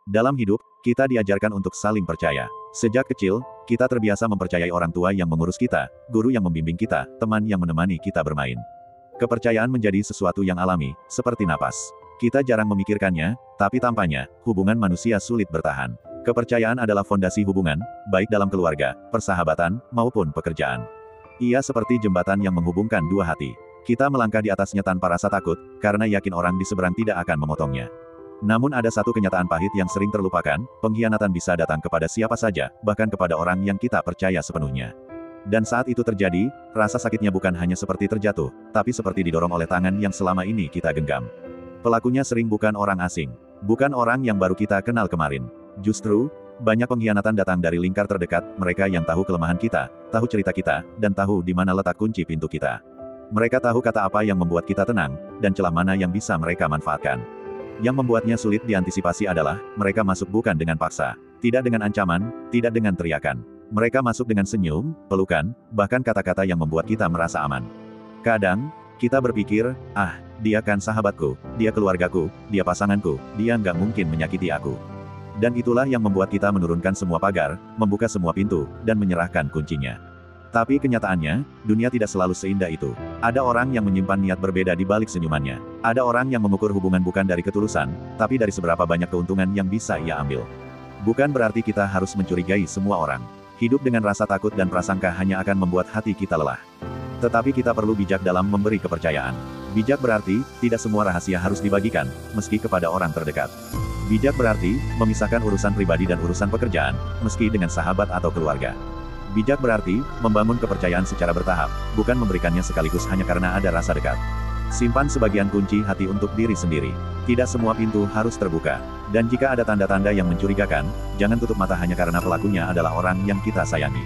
Dalam hidup, kita diajarkan untuk saling percaya. Sejak kecil, kita terbiasa mempercayai orang tua yang mengurus kita, guru yang membimbing kita, teman yang menemani kita bermain. Kepercayaan menjadi sesuatu yang alami, seperti napas. Kita jarang memikirkannya, tapi tampaknya, hubungan manusia sulit bertahan. Kepercayaan adalah fondasi hubungan, baik dalam keluarga, persahabatan, maupun pekerjaan. Ia seperti jembatan yang menghubungkan dua hati. Kita melangkah di atasnya tanpa rasa takut, karena yakin orang di seberang tidak akan memotongnya. Namun ada satu kenyataan pahit yang sering terlupakan, pengkhianatan bisa datang kepada siapa saja, bahkan kepada orang yang kita percaya sepenuhnya. Dan saat itu terjadi, rasa sakitnya bukan hanya seperti terjatuh, tapi seperti didorong oleh tangan yang selama ini kita genggam. Pelakunya sering bukan orang asing. Bukan orang yang baru kita kenal kemarin. Justru, banyak pengkhianatan datang dari lingkar terdekat, mereka yang tahu kelemahan kita, tahu cerita kita, dan tahu di mana letak kunci pintu kita. Mereka tahu kata apa yang membuat kita tenang, dan celah mana yang bisa mereka manfaatkan. Yang membuatnya sulit diantisipasi adalah, mereka masuk bukan dengan paksa, tidak dengan ancaman, tidak dengan teriakan. Mereka masuk dengan senyum, pelukan, bahkan kata-kata yang membuat kita merasa aman. Kadang, kita berpikir, dia kan sahabatku, dia keluargaku, dia pasanganku, dia nggak mungkin menyakiti aku. Dan itulah yang membuat kita menurunkan semua pagar, membuka semua pintu, dan menyerahkan kuncinya. Tapi kenyataannya, dunia tidak selalu seindah itu. Ada orang yang menyimpan niat berbeda di balik senyumannya. Ada orang yang mengukur hubungan bukan dari ketulusan, tapi dari seberapa banyak keuntungan yang bisa ia ambil. Bukan berarti kita harus mencurigai semua orang. Hidup dengan rasa takut dan prasangka hanya akan membuat hati kita lelah. Tetapi kita perlu bijak dalam memberi kepercayaan. Bijak berarti, tidak semua rahasia harus dibagikan, meski kepada orang terdekat. Bijak berarti, memisahkan urusan pribadi dan urusan pekerjaan, meski dengan sahabat atau keluarga. Bijak berarti, membangun kepercayaan secara bertahap, bukan memberikannya sekaligus hanya karena ada rasa dekat. Simpan sebagian kunci hati untuk diri sendiri. Tidak semua pintu harus terbuka. Dan jika ada tanda-tanda yang mencurigakan, jangan tutup mata hanya karena pelakunya adalah orang yang kita sayangi.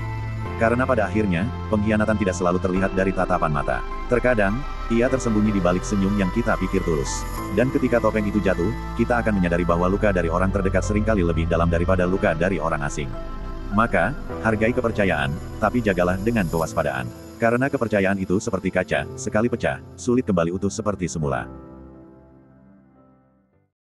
Karena pada akhirnya, pengkhianatan tidak selalu terlihat dari tatapan mata. Terkadang, ia tersembunyi di balik senyum yang kita pikir tulus. Dan ketika topeng itu jatuh, kita akan menyadari bahwa luka dari orang terdekat seringkali lebih dalam daripada luka dari orang asing. Maka, hargai kepercayaan, tapi jagalah dengan kewaspadaan. Karena kepercayaan itu seperti kaca, sekali pecah, sulit kembali utuh seperti semula.